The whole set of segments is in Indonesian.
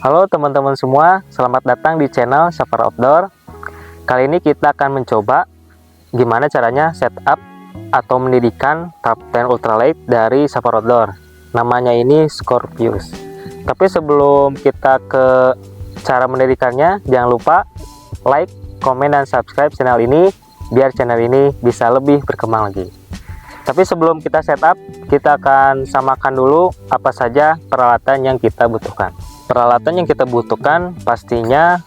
Halo teman-teman semua, selamat datang di channel Safar Outdoor. Kali ini kita akan mencoba gimana caranya setup atau mendirikan top 10 ultralight dari Safar Outdoor. Namanya ini Scorpius. Tapi sebelum kita ke cara mendirikannya, jangan lupa like, komen, dan subscribe channel ini biar channel ini bisa lebih berkembang lagi. Tapi sebelum kita setup, kita akan samakan dulu apa saja peralatan yang kita butuhkan. Peralatan yang kita butuhkan pastinya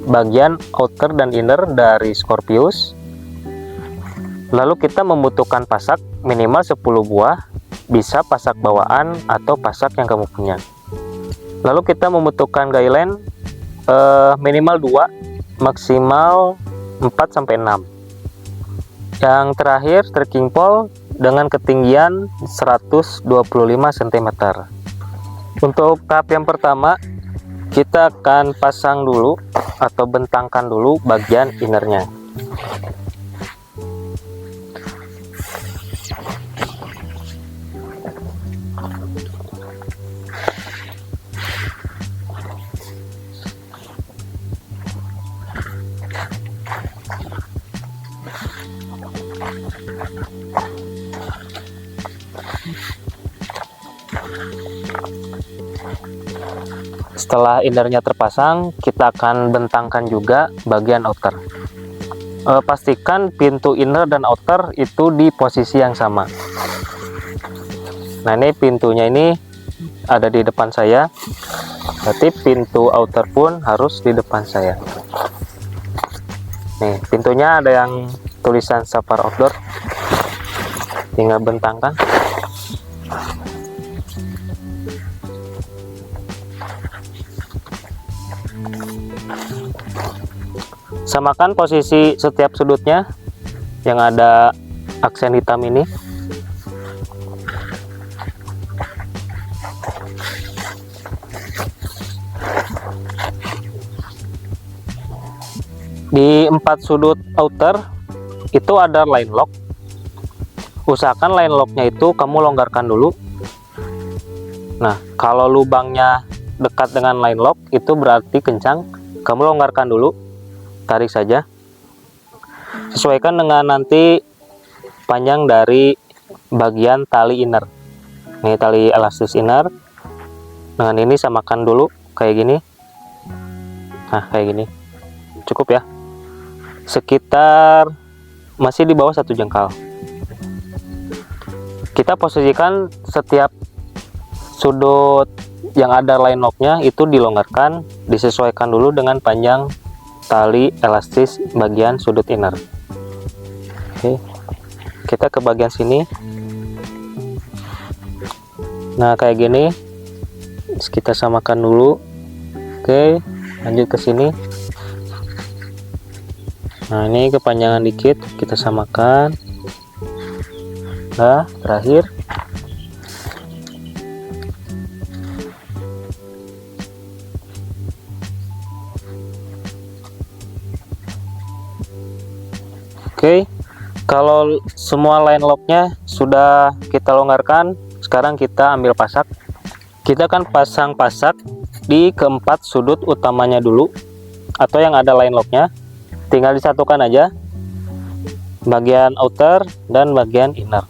bagian outer dan inner dari Scorpius. Lalu kita membutuhkan pasak minimal 10 buah, bisa pasak bawaan atau pasak yang kamu punya. Lalu kita membutuhkan guideline minimal 2, maksimal 4-6. Yang terakhir trekking pole dengan ketinggian 125 cm. Untuk tahap yang pertama, kita akan pasang dulu atau bentangkan dulu bagian innernya. Setelah innernya terpasang, kita akan bentangkan juga bagian outer. Pastikan pintu inner dan outer itu di posisi yang sama. Nah, ini pintunya ini ada di depan saya, berarti pintu outer pun harus di depan saya. Nih, pintunya ada yang tulisan Safar Outdoor, tinggal bentangkan. Samakan posisi setiap sudutnya yang ada aksen hitam ini. Di 4 sudut outer itu ada line lock. Usahakan line locknya itu kamu longgarkan dulu. Nah, kalau lubangnya dekat dengan line lock itu berarti kencang. Kamu longgarkan dulu, tarik saja. Sesuaikan dengan nanti panjang dari bagian tali inner. Ini tali elastis inner. Dengan ini samakan dulu kayak gini. Nah, kayak gini. Cukup ya. Sekitar masih di bawah 1 jengkal. Kita posisikan setiap sudut yang ada line locknya itu dilonggarkan, disesuaikan dulu dengan panjang tali elastis bagian sudut inner. Oke, kita ke bagian sini. Nah, kayak gini. Kita samakan dulu. Oke, lanjut ke sini. Nah, ini kepanjangan dikit, kita samakan. Nah, terakhir oke, kalau semua line locknya sudah kita longgarkan, sekarang kita ambil pasak. Kita akan pasang pasak di keempat sudut utamanya dulu, atau yang ada line locknya. Tinggal disatukan aja, bagian outer dan bagian inner.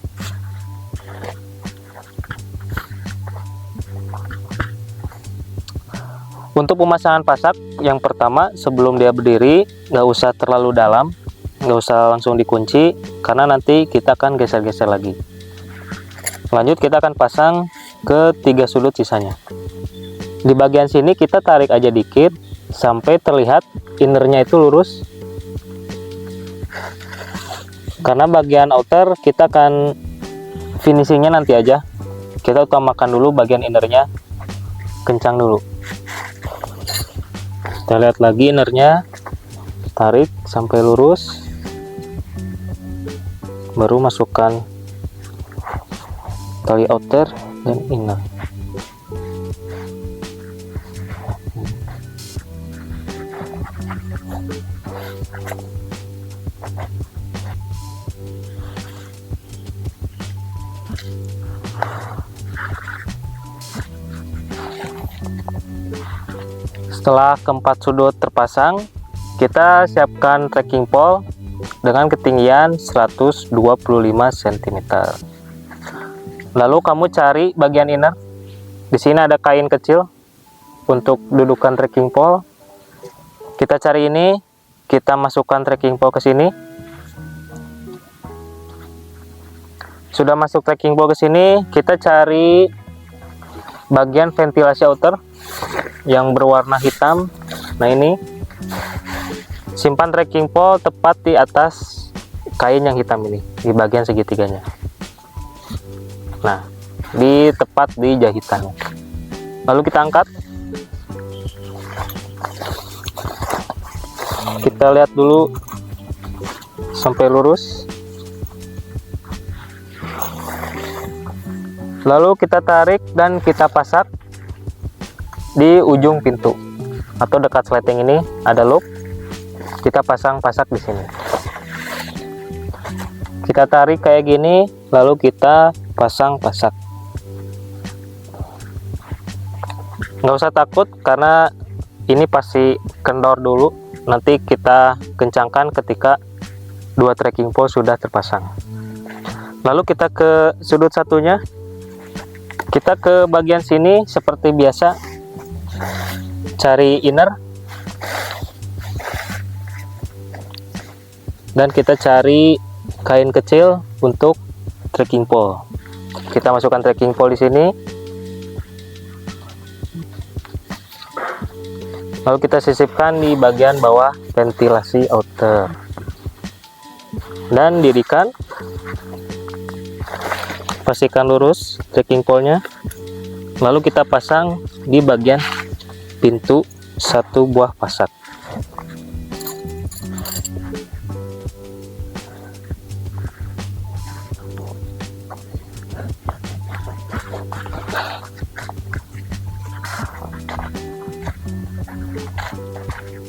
Untuk pemasangan pasak, yang pertama sebelum dia berdiri, nggak usah terlalu dalam. Nggak usah langsung dikunci karena nanti kita akan geser-geser lagi. Lanjut kita akan pasang ke 3 sudut sisanya. Di bagian sini kita tarik aja dikit sampai terlihat innernya itu lurus. Karena bagian outer kita akan finishingnya nanti aja. Kita utamakan dulu bagian innernya, kencang dulu. Kita lihat lagi innernya, tarik sampai lurus. Baru masukkan tali outer dan inner. Setelah keempat sudut terpasang, kita siapkan trekking pole dengan ketinggian 125 cm. Lalu kamu cari bagian inner. Di sini ada kain kecil untuk dudukan trekking pole. Kita cari ini, kita masukkan trekking pole ke sini. Sudah masuk trekking pole ke sini, kita cari bagian ventilasi outer yang berwarna hitam. Nah, ini simpan trekking pole tepat di atas kain yang hitam ini, di bagian segitiganya. Nah, tepat di jahitan. Lalu kita angkat. Kita lihat dulu sampai lurus. Lalu kita tarik dan kita pasak di ujung pintu atau dekat sleting ini ada loop. Kita pasak di sini. Kita tarik kayak gini, lalu kita pasak. Nggak usah takut karena ini pasti kendor dulu. Nanti kita kencangkan ketika dua trekking pole sudah terpasang. Lalu kita ke sudut satunya. Kita ke bagian sini seperti biasa, cari inner dan kita cari kain kecil untuk trekking pole. Kita masukkan trekking pole di sini, lalu kita sisipkan di bagian bawah ventilasi outer dan dirikan. Pastikan lurus trekking pole-nya, lalu kita pasang di bagian pintu satu buah pasak.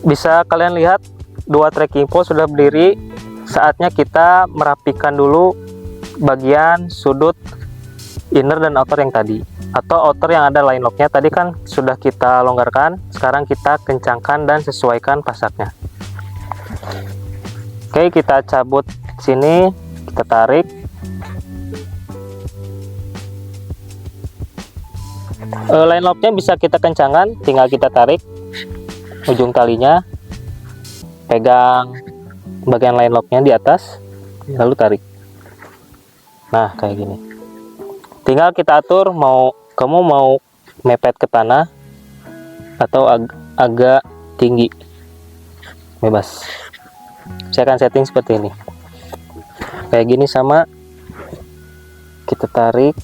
Bisa kalian lihat dua trekking pole sudah berdiri. Saatnya kita merapikan dulu bagian sudut inner dan outer yang tadi, atau outer yang ada line locknya tadi kan sudah kita longgarkan. Sekarang kita kencangkan dan sesuaikan pasaknya. Oke, kita cabut sini, kita tarik. Line locknya bisa kita kencangkan, tinggal kita tarik ujung talinya, pegang bagian line locknya di atas, lalu tarik. Nah, kayak gini. Tinggal kita atur kamu mau mepet ke tanah atau agak tinggi. Bebas. Saya akan setting seperti ini. Kayak gini sama. Kita tarik.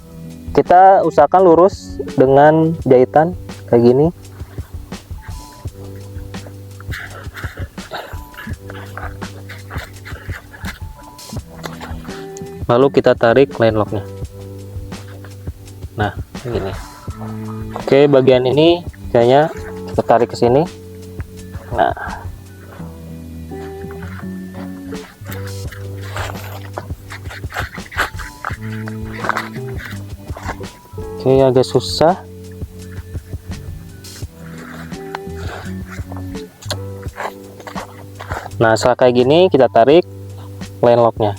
Kita usahakan lurus dengan jahitan kayak gini. Lalu kita tarik line locknya. Nah, begini. Oke, bagian ini kayaknya kita tarik ke sini. Nah, oke, agak susah. Nah, setelah kayak gini kita tarik line locknya.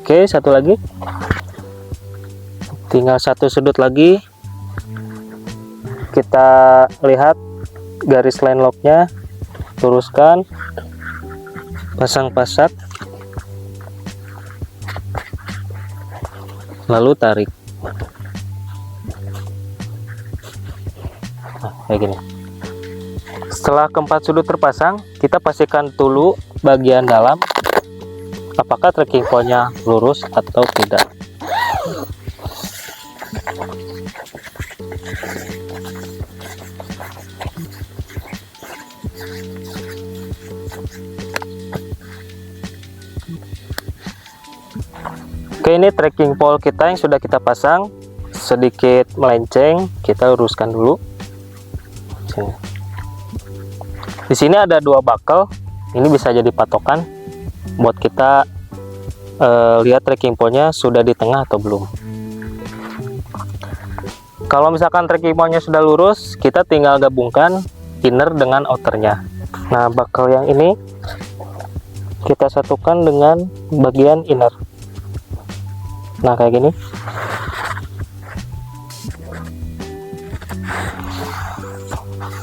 Oke, satu lagi. Tinggal satu sudut lagi. Kita lihat garis line locknya, luruskan, pasang pasak, lalu tarik. Nah, kayak gini. Setelah keempat sudut terpasang, kita pastikan dulu bagian dalam apakah trekking pole-nya lurus atau tidak. Oke, ini trekking pole kita yang sudah kita pasang, sedikit melenceng, kita luruskan dulu. Di sini ada dua buckle, ini bisa jadi patokan buat kita lihat trekking pole-nya sudah di tengah atau belum. Kalau misalkan trekking point-nya sudah lurus, kita tinggal gabungkan inner dengan outernya. Nah, buckle yang ini kita satukan dengan bagian inner. Nah, kayak gini.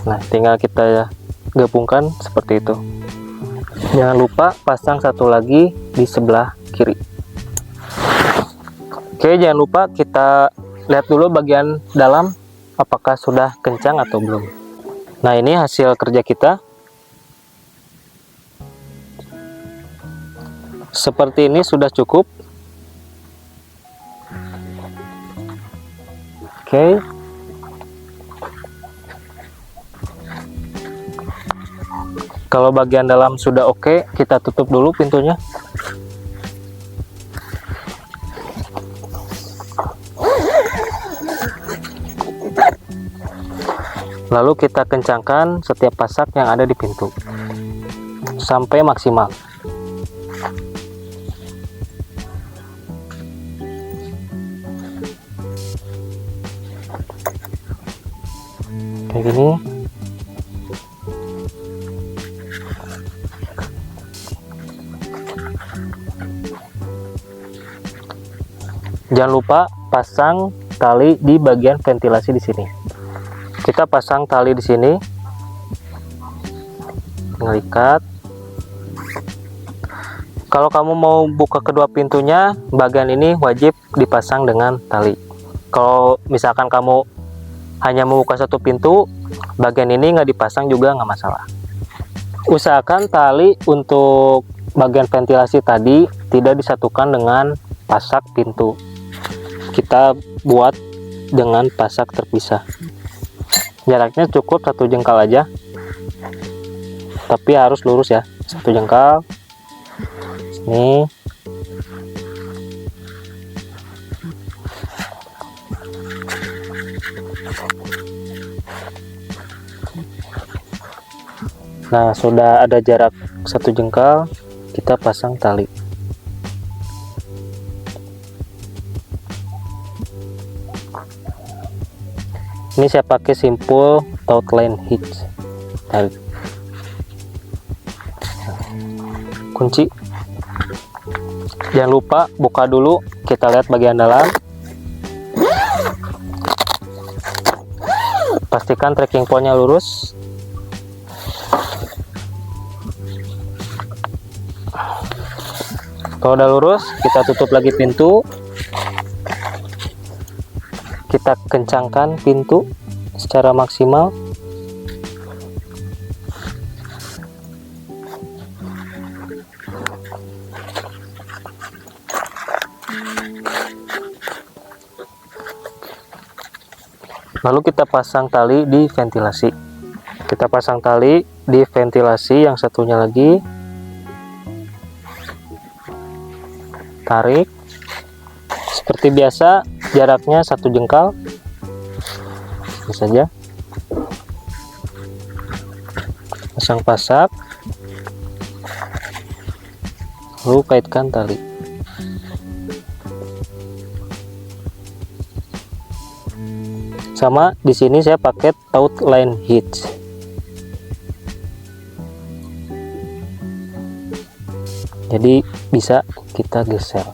Nah, tinggal kita gabungkan seperti itu. Jangan lupa pasang satu lagi di sebelah kiri. Oke, jangan lupa kita lihat dulu bagian dalam apakah sudah kencang atau belum. Nah, ini hasil kerja kita. Seperti ini sudah cukup. Oke. Kalau bagian dalam sudah oke, kita tutup dulu pintunya. Lalu kita kencangkan setiap pasak yang ada di pintu sampai maksimal. Kayak gini. Jangan lupa pasang tali di bagian ventilasi di sini. Kita pasang tali di sini, ngelikat. Kalau kamu mau buka kedua pintunya, bagian ini wajib dipasang dengan tali. Kalau misalkan kamu hanya membuka satu pintu, bagian ini nggak dipasang juga nggak masalah. Usahakan tali untuk bagian ventilasi tadi tidak disatukan dengan pasak pintu. Kita buat dengan pasak terpisah. Jaraknya cukup 1 jengkal aja, tapi harus lurus ya, 1 jengkal. Sini. Nah, sudah ada jarak 1 jengkal, kita pasang tali. Ini saya pakai simple taut line hitch. Tarik. Kunci. Jangan lupa buka dulu, kita lihat bagian dalam. Pastikan trekking point-nya lurus. Kalau udah lurus, kita tutup lagi pintu. Kita kencangkan pintu secara maksimal. Lalu kita pasang tali di ventilasi. Kita pasang tali di ventilasi yang satunya lagi. Tarik. Seperti biasa, jaraknya 1 jengkal. Ini saja. Pasang pasak. Lalu kaitkan tali. Sama di sini saya pakai taut line hitch. Jadi bisa kita geser.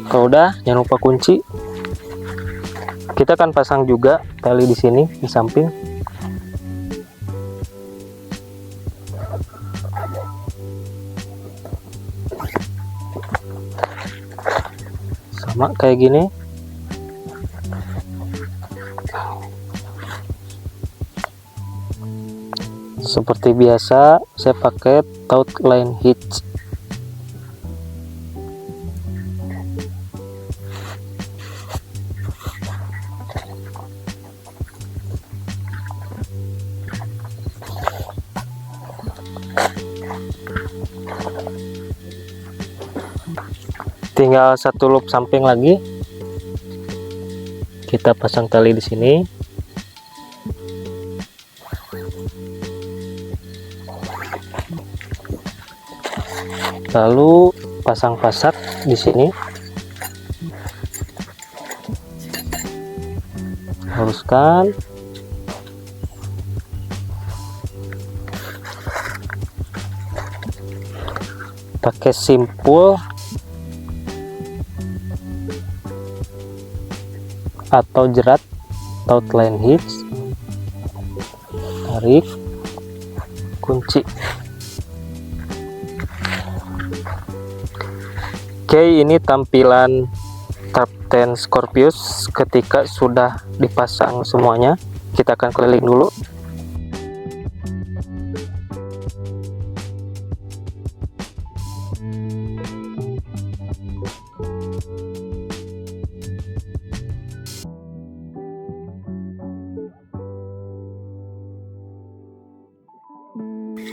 Kalau udah, jangan lupa kunci. Kita akan pasang juga tali di sini di samping. Sama kayak gini. Seperti biasa, saya pakai taut line hitch. Tinggal 1 loop samping lagi. Kita pasang tali di sini. Lalu pasang pasak di sini. Luruskan. Pakai simpul atau jerat atau line hitch, tarik, kunci. Oke, ini tampilan Trapten Scorpius ketika sudah dipasang semuanya. Kita akan keliling dulu.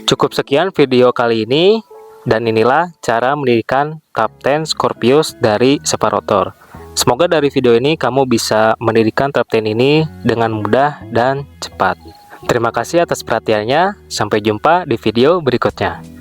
Cukup sekian video kali ini, dan inilah cara mendirikan Trapten Scorpius dari separator. Semoga dari video ini kamu bisa mendirikan Trapten ini dengan mudah dan cepat. Terima kasih atas perhatiannya, sampai jumpa di video berikutnya.